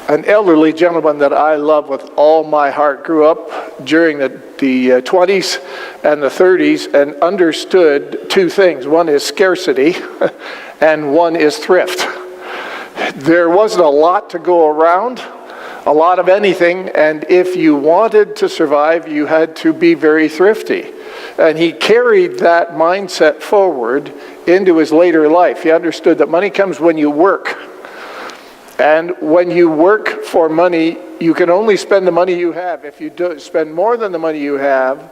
An elderly gentleman that I love with all my heart grew up during the 20s and the 30s and understood two things. One is scarcity and one is thrift. There wasn't a lot to go around, a lot of anything, and if you wanted to survive, you had to be very thrifty. And he carried that mindset forward into his later life. He understood that money comes when you work. And when you work for money, you can only spend the money you have. If you spend more than the money you have,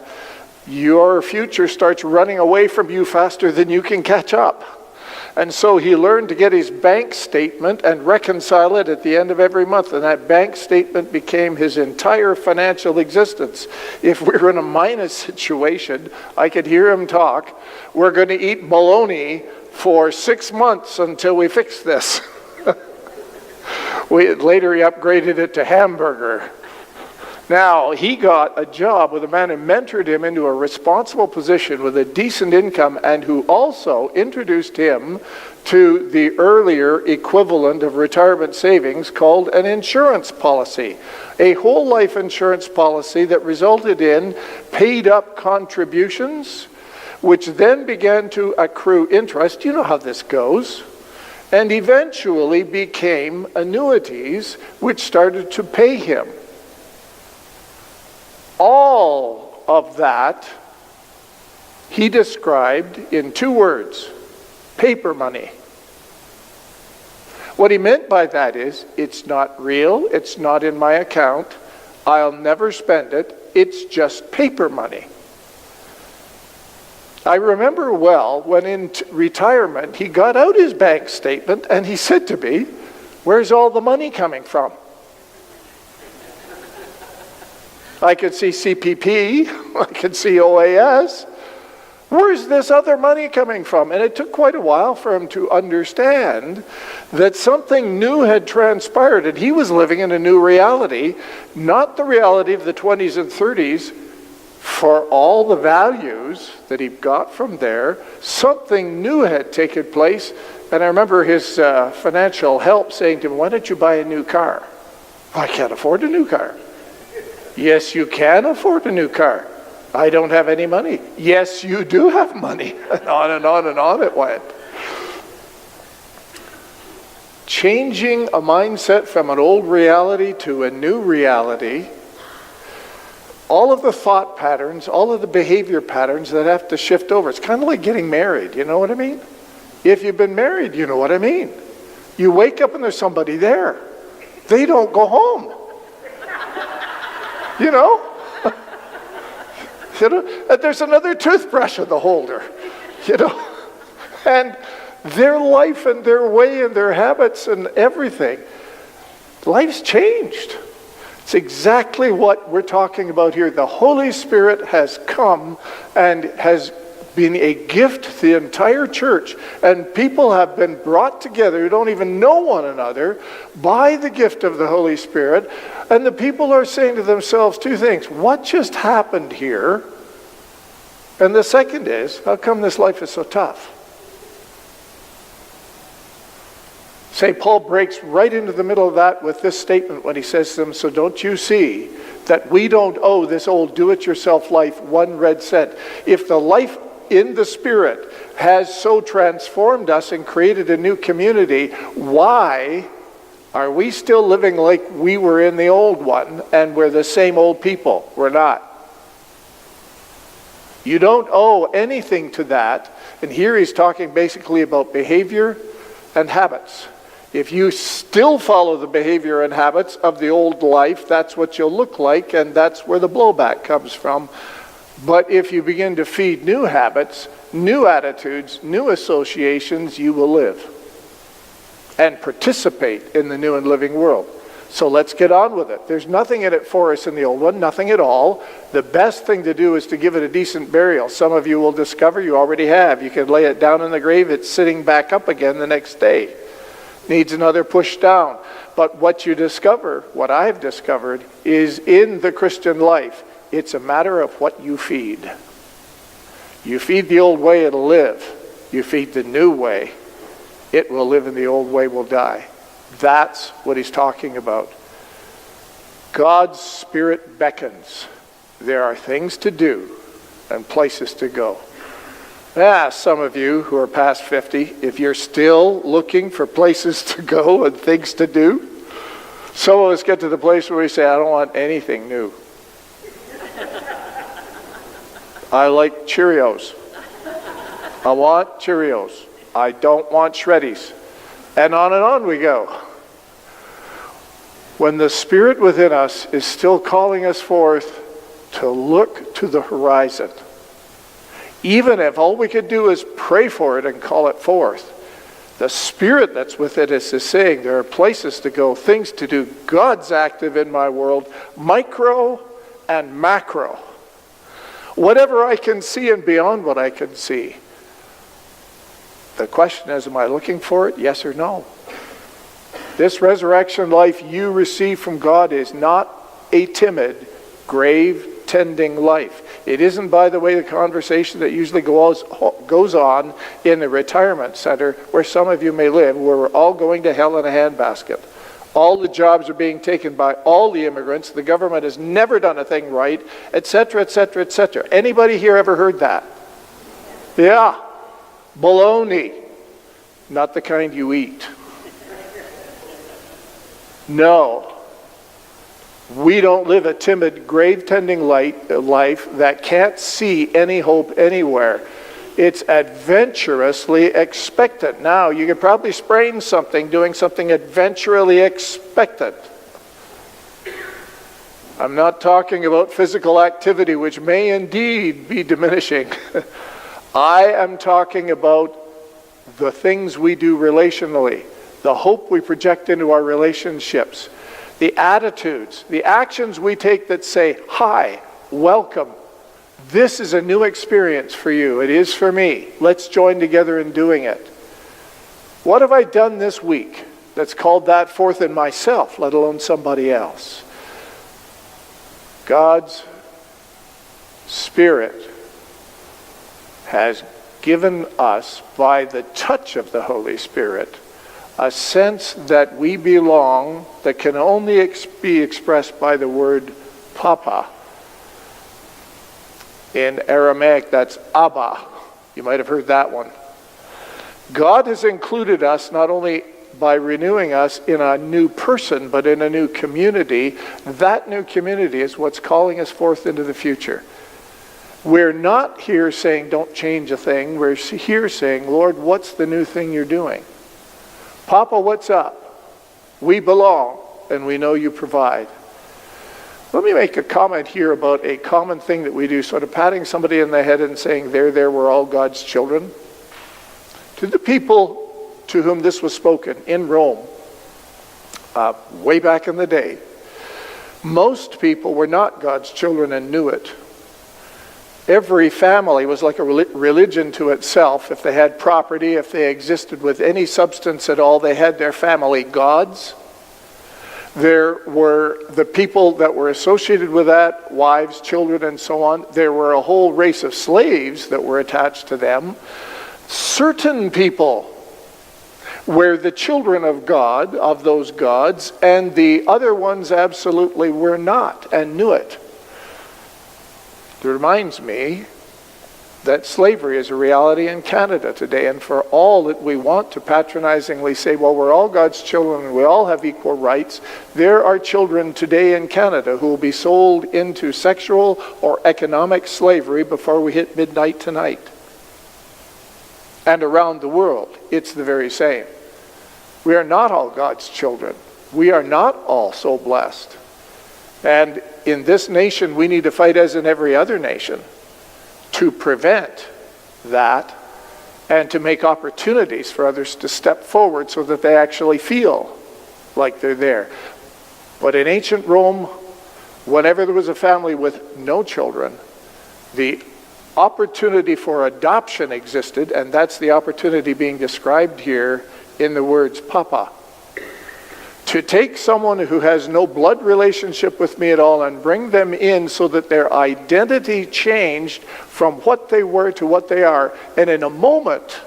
your future starts running away from you faster than you can catch up. And so he learned to get his bank statement and reconcile it at the end of every month. And that bank statement became his entire financial existence. If we were in a minus situation, I could hear him talk, we're going to eat bologna for 6 months until we fix this. Later he upgraded it to hamburger. Now, he got a job with a man who mentored him into a responsible position with a decent income and who also introduced him to the earlier equivalent of retirement savings called an insurance policy. A whole life insurance policy that resulted in paid up contributions, which then began to accrue interest. You know how this goes. And eventually became annuities which started to pay him. All of that he described in 2 words: paper money. What he meant by that is, it's not real, it's not in my account, I'll never spend it, it's just paper money. I remember well when in retirement he got out his bank statement and he said to me, "Where's all the money coming from?" I could see CPP, I could see OAS. Where's this other money coming from? And it took quite a while for him to understand that something new had transpired and he was living in a new reality, not the reality of the 20s and 30s. For all the values that he got from there, something new had taken place. And I remember his financial help saying to him, "Why don't you buy a new car?" "I can't afford a new car." "Yes, you can afford a new car." "I don't have any money." "Yes, you do have money." And on and on and on it went. Changing a mindset from an old reality to a new reality, all of the thought patterns, all of the behavior patterns that have to shift over. It's kind of like getting married, you know what I mean? If you've been married, you know what I mean. You wake up and there's somebody there. They don't go home. You know? And there's another toothbrush in the holder. You know? And their life and their way and their habits and everything, life's changed. It's exactly what we're talking about here. The Holy Spirit has come and has been a gift to the entire church, and people have been brought together who don't even know one another by the gift of the Holy Spirit, and the people are saying to themselves 2 things. What just happened here? And the second is, how come this life is so tough? St. Paul breaks right into the middle of that with this statement when he says to them, "So don't you see that we don't owe this old do-it-yourself life 1 red cent? If the life in the Spirit has so transformed us and created a new community, why are we still living like we were in the old one and we're the same old people?" We're not. You don't owe anything to that. And here he's talking basically about behavior and habits. If you still follow the behavior and habits of the old life, that's what you'll look like, and that's where the blowback comes from. But if you begin to feed new habits, new attitudes, new associations, you will live and participate in the new and living world. So let's get on with it. There's nothing in it for us in the old one, nothing at all. The best thing to do is to give it a decent burial. Some of you will discover you already have. You can lay it down in the grave, it's sitting back up again the next day. Needs another push down. But what you discover, what I've discovered, is in the Christian life, it's a matter of what you feed. You feed the old way, it'll live. You feed the new way, it will live, and the old way will die. That's what he's talking about. God's Spirit beckons. There are things to do and places to go. Some of you who are past 50, if you're still looking for places to go and things to do, some of us get to the place where we say, I don't want anything new. I like Cheerios. I want Cheerios. I don't want Shreddies. And on we go. When the Spirit within us is still calling us forth to look to the horizon, even if all we could do is pray for it and call it forth, the Spirit that's within us is saying there are places to go, things to do. God's active in my world, micro and macro. Whatever I can see and beyond what I can see. The question is, am I looking for it? Yes or no? This resurrection life you receive from God is not a timid, grave-tending life. It isn't, by the way, the conversation that usually goes on in the retirement center where some of you may live, where we're all going to hell in a handbasket. All the jobs are being taken by all the immigrants. The government has never done a thing right, etc., etc., etc. Anybody here ever heard that? Yeah. Baloney. Not the kind you eat. No. We don't live a timid, grave-tending life that can't see any hope anywhere. It's adventurously expectant. Now, you could probably sprain something doing something adventurously expectant. I'm not talking about physical activity, which may indeed be diminishing. I am talking about the things we do relationally, the hope we project into our relationships, the attitudes, the actions we take that say, hi, welcome. This is a new experience for you. It is for me. Let's join together in doing it. What have I done this week that's called that forth in myself, let alone somebody else? God's Spirit has given us, by the touch of the Holy Spirit, a sense that we belong that can only be expressed by the word Papa. In Aramaic, that's Abba. You might have heard that one. God has included us not only by renewing us in a new person, but in a new community. That new community is what's calling us forth into the future. We're not here saying, don't change a thing. We're here saying, Lord, what's the new thing you're doing? Papa, what's up? We belong, and we know you provide. Let me make a comment here about a common thing that we do, sort of patting somebody in the head and saying, there, we're all God's children. To the people to whom this was spoken in Rome, way back in the day, most people were not God's children and knew it. Every family was like a religion to itself. If they had property, if they existed with any substance at all, they had their family gods. There were the people that were associated with that, wives, children, and so on. There were a whole race of slaves that were attached to them. Certain people were the children of God, of those gods, and the other ones absolutely were not and knew it. It reminds me that slavery is a reality in Canada today, and for all that we want to patronizingly say, well, we're all God's children and we all have equal rights, there are children today in Canada who will be sold into sexual or economic slavery before we hit midnight tonight. And around the world, it's the very same. We are not all God's children. We are not all so blessed. And in this nation, we need to fight as in every other nation to prevent that and to make opportunities for others to step forward so that they actually feel like they're there. But in ancient Rome, whenever there was a family with no children, the opportunity for adoption existed, and that's the opportunity being described here in the words Papa. To take someone who has no blood relationship with me at all and bring them in so that their identity changed from what they were to what they are, and in a moment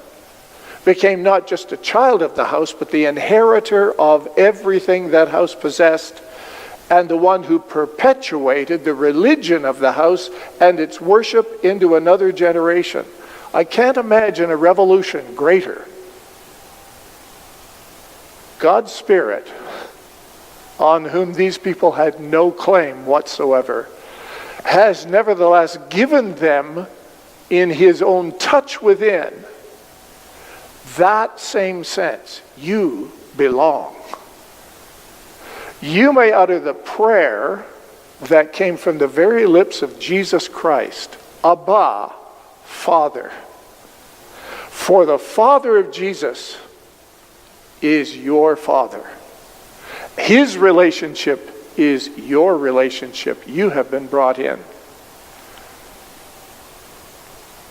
became not just a child of the house, but the inheritor of everything that house possessed, and the one who perpetuated the religion of the house and its worship into another generation. I can't imagine a revolution greater. God's Spirit, on whom these people had no claim whatsoever, has nevertheless given them, in his own touch within, that same sense. You belong. You may utter the prayer that came from the very lips of Jesus Christ, Abba, Father. For the Father of Jesus is your Father. His relationship is your relationship. You have been brought in.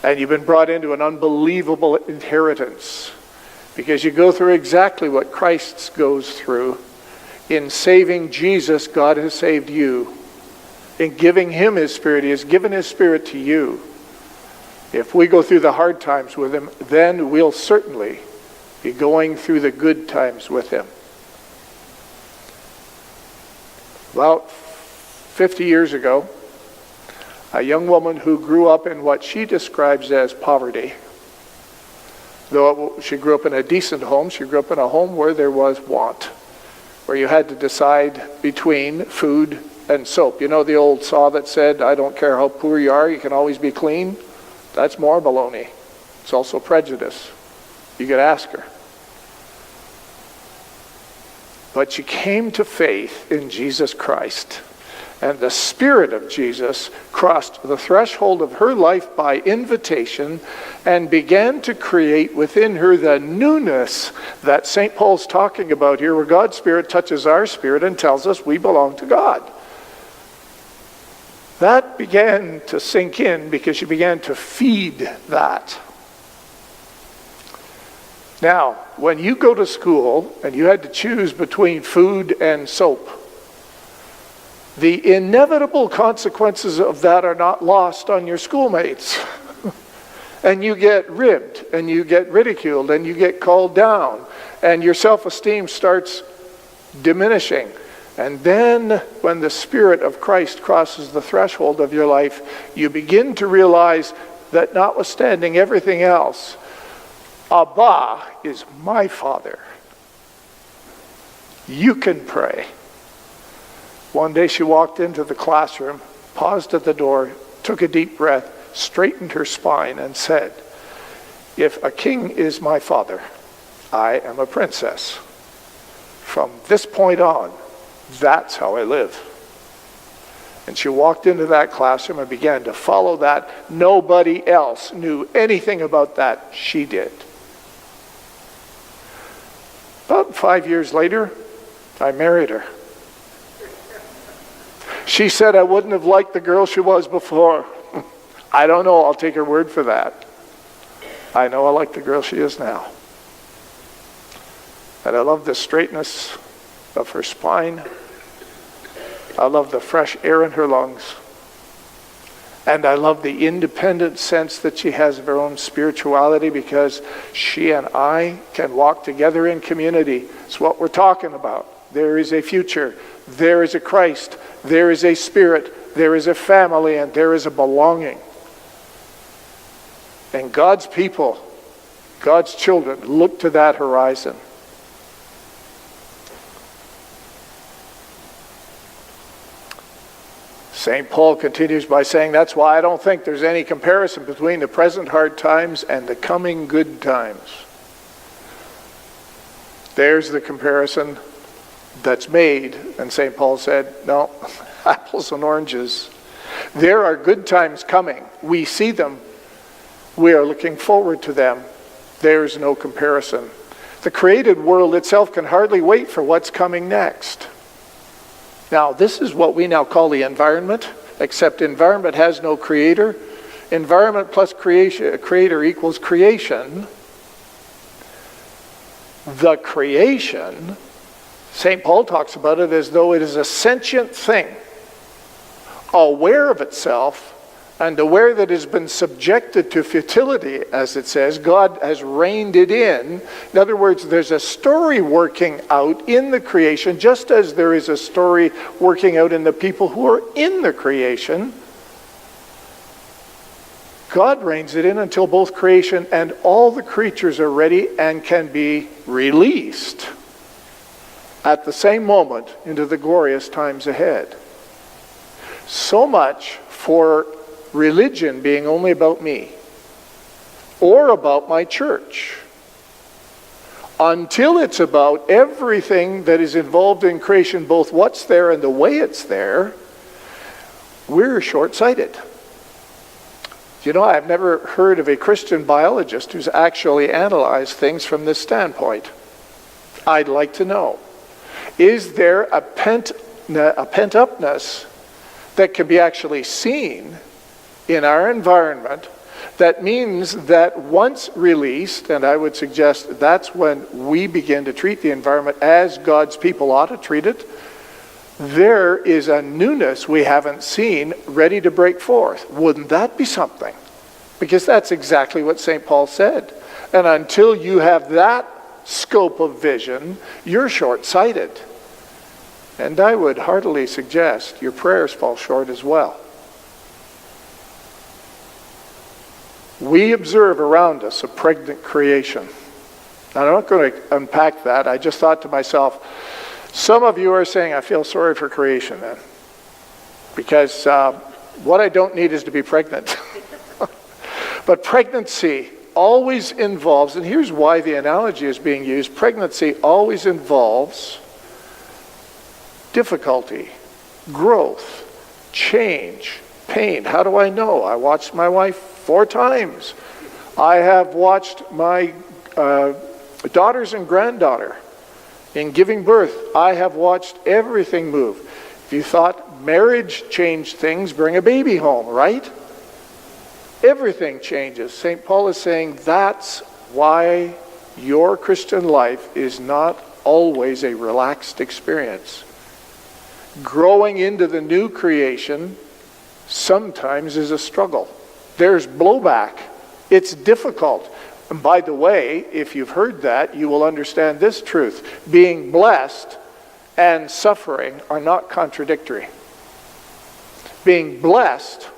And you've been brought into an unbelievable inheritance, because you go through exactly what Christ goes through. In saving Jesus, God has saved you. In giving him his Spirit, he has given his Spirit to you. If we go through the hard times with him, then we'll certainly be going through the good times with him. About 50 years ago, a young woman who grew up in what she describes as poverty. Though she grew up in a decent home, she grew up in a home where there was want, where you had to decide between food and soap. You know the old saw that said, I don't care how poor you are, you can always be clean? That's more baloney. It's also prejudice. You could ask her. But she came to faith in Jesus Christ. And the Spirit of Jesus crossed the threshold of her life by invitation and began to create within her the newness that St. Paul's talking about here, where God's Spirit touches our spirit and tells us we belong to God. That began to sink in because she began to feed that. Now, when you go to school and you had to choose between food and soap, the inevitable consequences of that are not lost on your schoolmates. And you get ribbed, and you get ridiculed, and you get called down, and your self-esteem starts diminishing. And then when the Spirit of Christ crosses the threshold of your life, you begin to realize that notwithstanding everything else, Abba is my Father. You can pray. One day she walked into the classroom, paused at the door, took a deep breath, straightened her spine, and said, if a king is my father, I am a princess. From this point on, that's how I live. And she walked into that classroom and began to follow that. Nobody else knew anything about that. She did. About 5 years later, I married her. She said I wouldn't have liked the girl she was before. I don't know, I'll take her word for that. I know I like the girl she is now. And I love the straightness of her spine. I love the fresh air in her lungs. And I love the independent sense that she has of her own spirituality, because she and I can walk together in community. It's what we're talking about. There is a future. There is a Christ. There is a Spirit. There is a family. And there is a belonging. And God's people, God's children, look to that horizon. St. Paul continues by saying, that's why I don't think there's any comparison between the present hard times and the coming good times. There's the comparison that's made, and St. Paul said, no, apples and oranges. There are good times coming. We see them. We are looking forward to them. There's no comparison. The created world itself can hardly wait for what's coming next. Now, this is what we now call the environment, except environment has no creator. Environment plus creator equals creation. The creation, St. Paul talks about it as though it is a sentient thing, aware of itself And where that has been subjected to futility, as it says, God has reined it in. In other words, there's a story working out in the creation, just as there is a story working out in the people who are in the creation. God reins it in until both creation and all the creatures are ready and can be released at the same moment into the glorious times ahead. So much for religion being only about me or about my church. Until it's about everything that is involved in creation, both what's there and the way it's there, we're short-sighted. You know, I've never heard of a Christian biologist who's actually analyzed things from this standpoint. I'd like to know. Is there a pent-upness that can be actually seen in our environment that means that once released, and I would suggest that's when we begin to treat the environment as God's people ought to treat it, there is a newness we haven't seen ready to break forth. Wouldn't that be something? Because that's exactly what St. Paul said. And until you have that scope of vision, you're short-sighted. And I would heartily suggest your prayers fall short as well. We observe around us a pregnant creation. Now, I'm not going to unpack that. I just thought to myself, some of you are saying, I feel sorry for creation then. Because what I don't need is to be pregnant. But pregnancy always involves, and here's why the analogy is being used, pregnancy always involves difficulty, growth, change, pain. How do I know? I watched my wife 4 times. I have watched my daughters and granddaughter in giving birth. I have watched everything move. If you thought marriage changed things, bring a baby home, right? Everything changes. St. Paul is saying that's why your Christian life is not always a relaxed experience. Growing into the new creation sometimes is a struggle. There's blowback. It's difficult. And by the way, if you've heard that, you will understand this truth. Being blessed and suffering are not contradictory. Being blessed,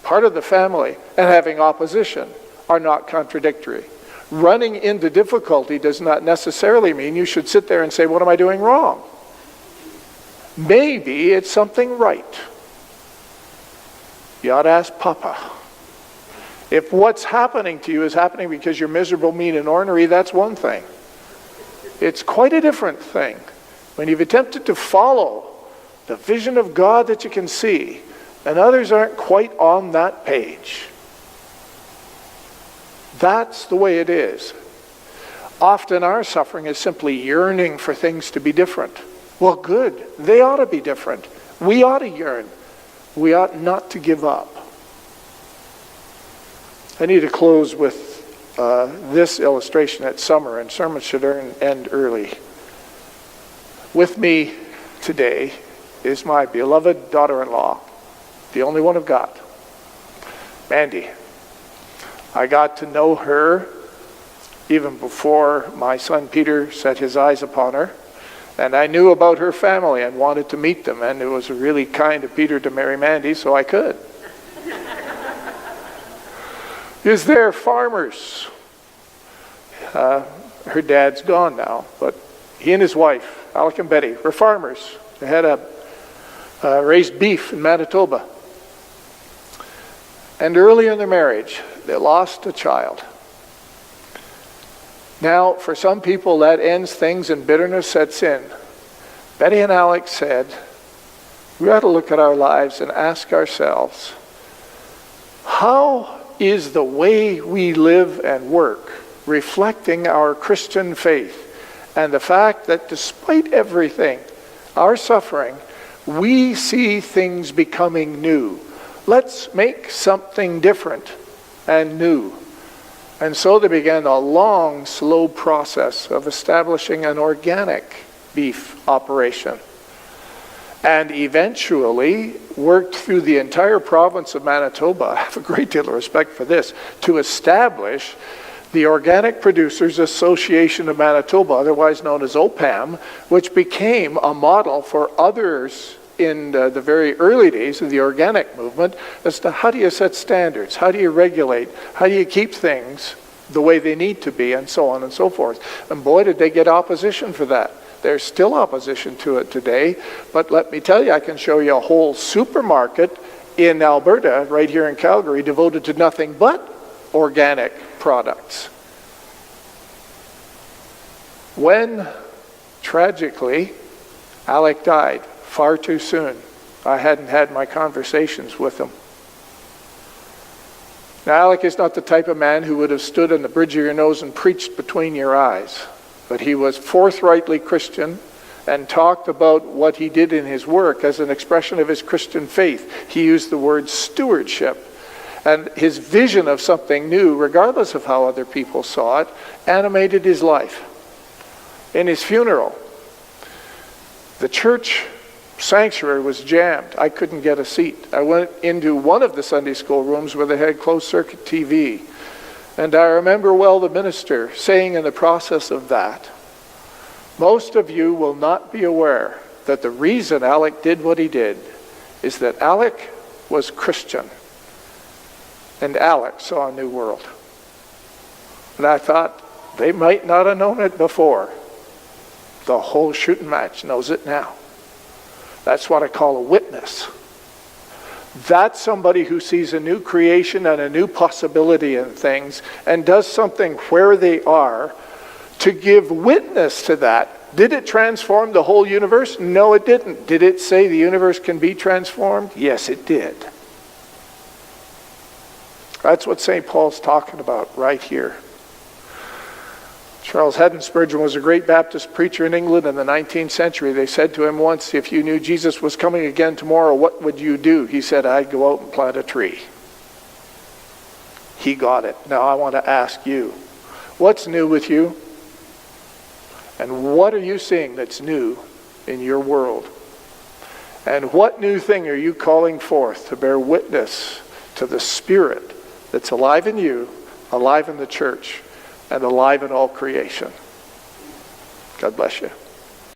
part of the family, and having opposition are not contradictory. Running into difficulty does not necessarily mean you should sit there and say, what am I doing wrong? Maybe it's something right. You ought to ask Papa. If what's happening to you is happening because you're miserable, mean, and ornery, that's one thing. It's quite a different thing when you've attempted to follow the vision of God that you can see, and others aren't quite on that page. That's the way it is. Often our suffering is simply yearning for things to be different. Well, good. They ought to be different. We ought to yearn. We ought not to give up. I need to close with this illustration at summer, and sermons should end early. With me today is my beloved daughter-in-law, the only one I've got, Mandy. I got to know her even before my son Peter set his eyes upon her. And I knew about her family and wanted to meet them. And it was really kind of Peter to marry Mandy, so I could. Is there farmers? Her dad's gone now, but he and his wife, Alec and Betty, were farmers. They had raised beef in Manitoba. And early in their marriage, they lost a child. Now, for some people, that ends things and bitterness sets in. Betty and Alec said, we ought to look at our lives and ask ourselves, how is the way we live and work reflecting our Christian faith and the fact that despite everything, our suffering, we see things becoming new. Let's make something different and new. And so they began a long, slow process of establishing an organic beef operation. and eventually worked through the entire province of Manitoba, I have a great deal of respect for this, to establish the Organic Producers Association of Manitoba, otherwise known as OPAM, which became a model for others in the very early days of the organic movement as to how do you set standards, how do you regulate, how do you keep things the way they need to be, and so on and so forth. And boy, did they get opposition for that. There's still opposition to it today, but let me tell you, I can show you a whole supermarket in Alberta, right here in Calgary, devoted to nothing but organic products. When, tragically, Alec died far too soon, I hadn't had my conversations with him. Now, Alec is not the type of man who would have stood on the bridge of your nose and preached between your eyes. But he was forthrightly Christian and talked about what he did in his work as an expression of his Christian faith. He used the word stewardship. And his vision of something new, regardless of how other people saw it, animated his life. In his funeral, the church sanctuary was jammed. I couldn't get a seat. I went into one of the Sunday school rooms where they had closed circuit TV. And I remember well the minister saying in the process of that, most of you will not be aware that the reason Alec did what he did is that Alec was Christian. And Alec saw a new world. And I thought, they might not have known it before. The whole shooting match knows it now. That's what I call a witness. That's somebody who sees a new creation and a new possibility in things and does something where they are to give witness to that. Did it transform the whole universe? No, it didn't. Did it say the universe can be transformed? Yes, it did. That's what St. Paul's talking about right here. Charles Haddon Spurgeon was a great Baptist preacher in England in the 19th century. They said to him once, if you knew Jesus was coming again tomorrow, what would you do? He said, I'd go out and plant a tree. He got it. Now I want to ask you, what's new with you? And what are you seeing that's new in your world? And what new thing are you calling forth to bear witness to the Spirit that's alive in you, alive in the church, and alive in all creation? God bless you.